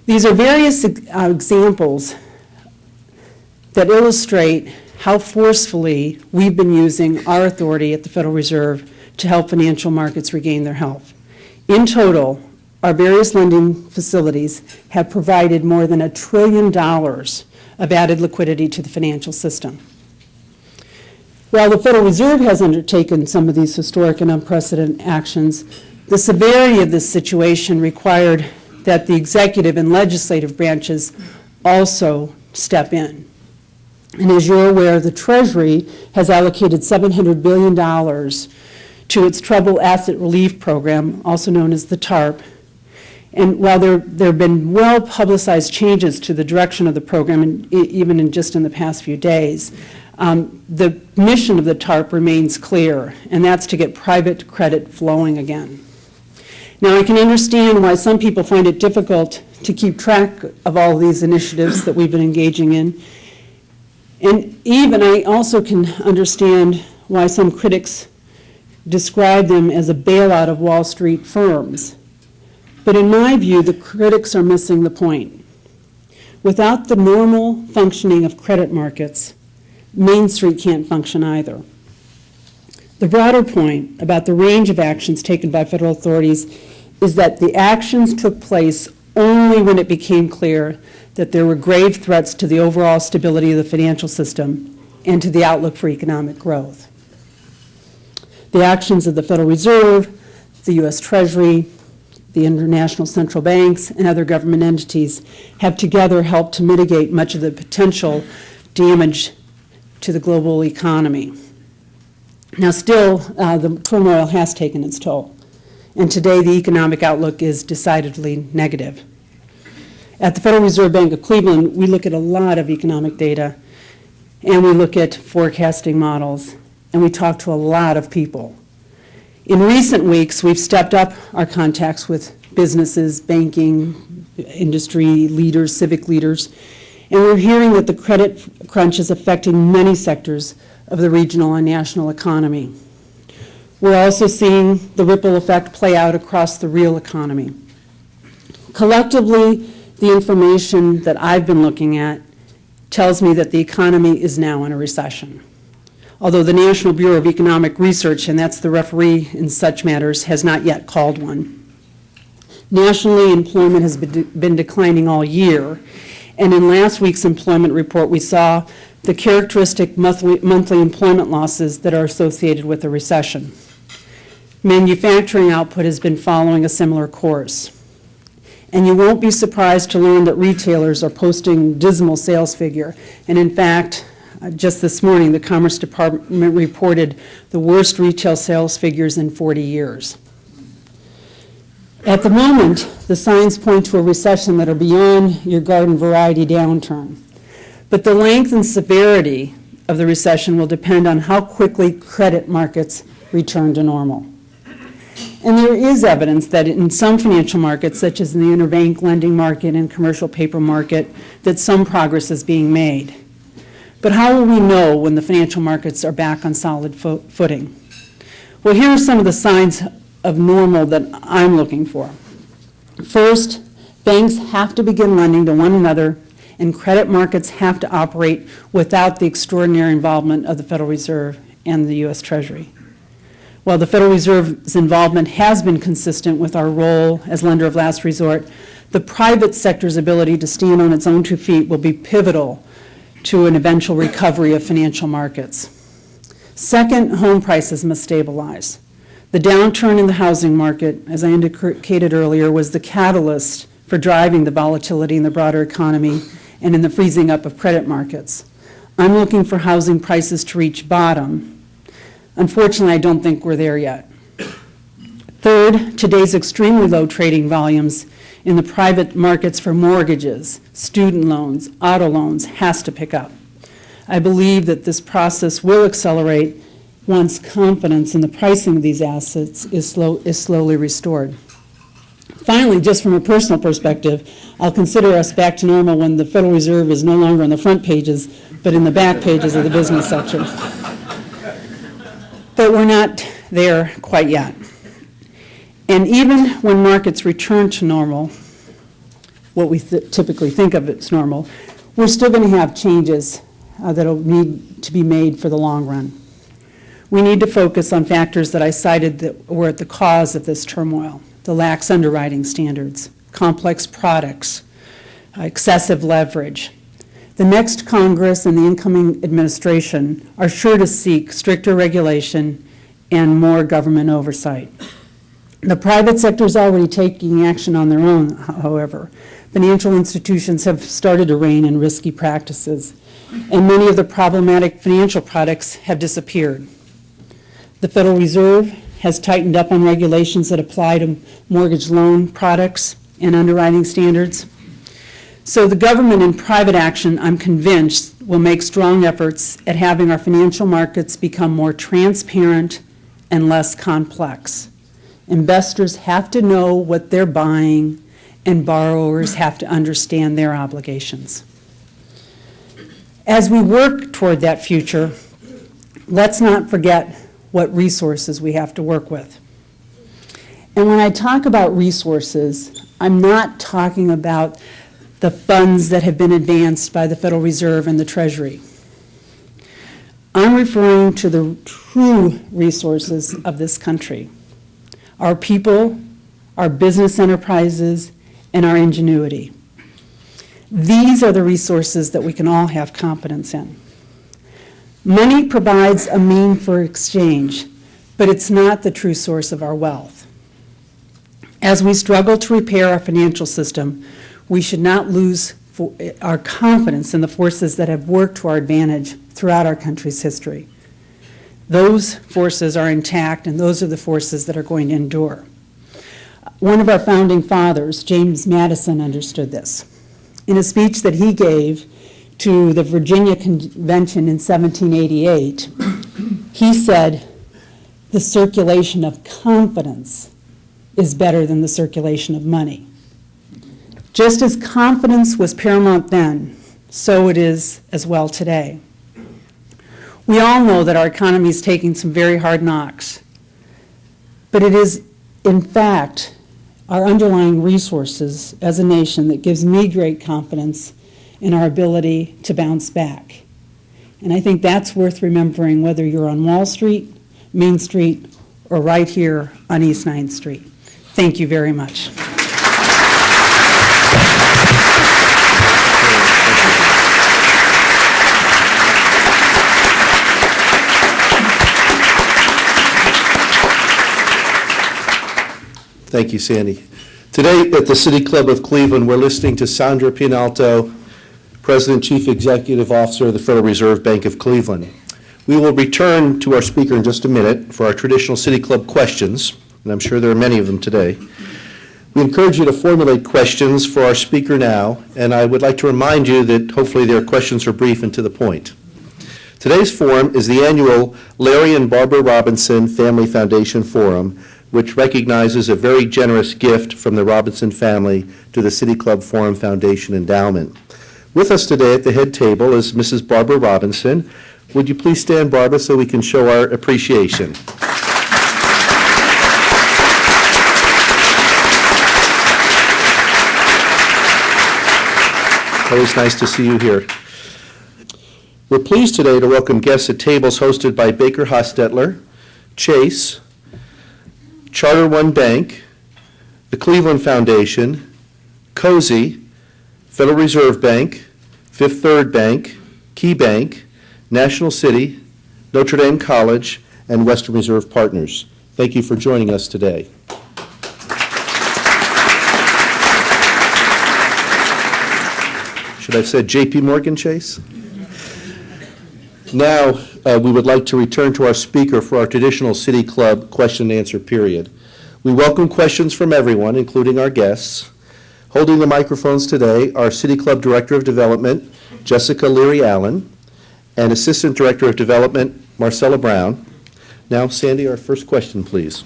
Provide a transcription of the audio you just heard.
These are various examples that illustrate how forcefully we've been using our authority at the Federal Reserve to help financial markets regain their health. In total, our various lending facilities have provided more than $1 trillion of added liquidity to the financial system. While the Federal Reserve has undertaken some of these historic and unprecedented actions, the severity of this situation required that the executive and legislative branches also step in. And as you're aware, the Treasury has allocated $700 billion to its Troubled Asset Relief Program, also known as the TARP. And while there have been well-publicized changes to the direction of the program, and even just in the past few days, the mission of the TARP remains clear, and that's to get private credit flowing again. Now, I can understand why some people find it difficult to keep track of all of these initiatives that we've been engaging in. And even I also can understand why some critics describe them as a bailout of Wall Street firms. But in my view, the critics are missing the point. Without the normal functioning of credit markets, Main Street can't function either. The broader point about the range of actions taken by federal authorities is that the actions took place only when it became clear that there were grave threats to the overall stability of the financial system and to the outlook for economic growth. The actions of the Federal Reserve, the U.S. Treasury, the international central banks, and other government entities have together helped to mitigate much of the potential damage to the global economy. Now, still, the turmoil has taken its toll, and today the economic outlook is decidedly negative. At the Federal Reserve Bank of Cleveland, we look at a lot of economic data, and we look at forecasting models, and we talk to a lot of people. In recent weeks, we've stepped up our contacts with businesses, banking, industry leaders, civic leaders, and we're hearing that the credit crunch is affecting many sectors of the regional and national economy. We're also seeing the ripple effect play out across the real economy. Collectively, the information that I've been looking at tells me that the economy is now in a recession. Although the National Bureau of Economic Research, and that's the referee in such matters, has not yet called one. Nationally, employment has been declining all year, and in last week's employment report, we saw the characteristic monthly employment losses that are associated with a recession. Manufacturing output has been following a similar course. And you won't be surprised to learn that retailers are posting dismal sales figure. And in fact, just this morning, the Commerce Department reported the worst retail sales figures in 40 years. At the moment, the signs point to a recession that are beyond your garden variety downturn. But the length and severity of the recession will depend on how quickly credit markets return to normal. And there is evidence that in some financial markets, such as in the interbank lending market and commercial paper market, that some progress is being made. But how will we know when the financial markets are back on solid footing? Well, here are some of the signs of normal that I'm looking for. First, banks have to begin lending to one another, and credit markets have to operate without the extraordinary involvement of the Federal Reserve and the U.S. Treasury. While the Federal Reserve's involvement has been consistent with our role as lender of last resort, the private sector's ability to stand on its own 2 feet will be pivotal to an eventual recovery of financial markets. Second, home prices must stabilize. The downturn in the housing market, as I indicated earlier, was the catalyst for driving the volatility in the broader economy and in the freezing up of credit markets. I'm looking for housing prices to reach bottom. Unfortunately, I don't think we're there yet. Third, today's extremely low trading volumes in the private markets for mortgages, student loans, auto loans has to pick up. I believe that this process will accelerate once confidence in the pricing of these assets is slowly restored. Finally, just from a personal perspective, I'll consider us back to normal when the Federal Reserve is no longer on the front pages, but in the back pages of the business section. But we're not there quite yet. And even when markets return to normal, what we typically think of as normal, we're still going to have changes that will need to be made for the long run. We need to focus on factors that I cited that were at the cause of this turmoil: the lax underwriting standards, complex products, excessive leverage. The next Congress and the incoming administration are sure to seek stricter regulation and more government oversight. The private sector is already taking action on their own, however. Financial institutions have started to rein in risky practices, and many of the problematic financial products have disappeared. The Federal Reserve has tightened up on regulations that apply to mortgage loan products and underwriting standards. So the government and private action, I'm convinced, will make strong efforts at having our financial markets become more transparent and less complex. Investors have to know what they're buying, and borrowers have to understand their obligations. As we work toward that future, let's not forget what resources we have to work with. And when I talk about resources, I'm not talking about the funds that have been advanced by the Federal Reserve and the Treasury. I'm referring to the true resources of this country: our people, our business enterprises, and our ingenuity. These are the resources that we can all have confidence in. Money provides a mean for exchange, but it's not the true source of our wealth. As we struggle to repair our financial system, we should not lose our confidence in the forces that have worked to our advantage throughout our country's history. Those forces are intact, and those are the forces that are going to endure. One of our founding fathers, James Madison, understood this. In a speech that he gave to the Virginia Convention in 1788, he said, "The circulation of confidence is better than the circulation of money." Just as confidence was paramount then, so it is as well today. We all know that our economy is taking some very hard knocks, but it is, in fact, our underlying resources as a nation that gives me great confidence in our ability to bounce back. And I think that's worth remembering, whether you're on Wall Street, Main Street, or right here on East 9th Street. Thank you very much. Thank you, Sandy. Today at the City Club of Cleveland, we're listening to Sandra Pianalto, President, Chief Executive Officer of the Federal Reserve Bank of Cleveland. We will return to our speaker in just a minute for our traditional City Club questions, and I'm sure there are many of them today. We encourage you to formulate questions for our speaker now, and I would like to remind you that hopefully their questions are brief and to the point. Today's forum is the annual Larry and Barbara Robinson Family Foundation Forum, which recognizes a very generous gift from the Robinson family to the City Club Forum Foundation Endowment. With us today at the head table is Mrs. Barbara Robinson. Would you please stand, Barbara, so we can show our appreciation? Always nice to see you here. We're pleased today to welcome guests at tables hosted by Baker Hostetler, Chase, Charter One Bank, the Cleveland Foundation, Cozy, Federal Reserve Bank, Fifth Third Bank, Key Bank, National City, Notre Dame College, and Western Reserve Partners. Thank you for joining us today. Should I have said J.P. Morgan Chase? Now, we would like to return to our speaker for our traditional City Club question and answer period. We welcome questions from everyone, including our guests. Holding the microphones today are City Club Director of Development, Jessica Leary Allen, and Assistant Director of Development, Marcella Brown. Now, Sandy, our first question, please.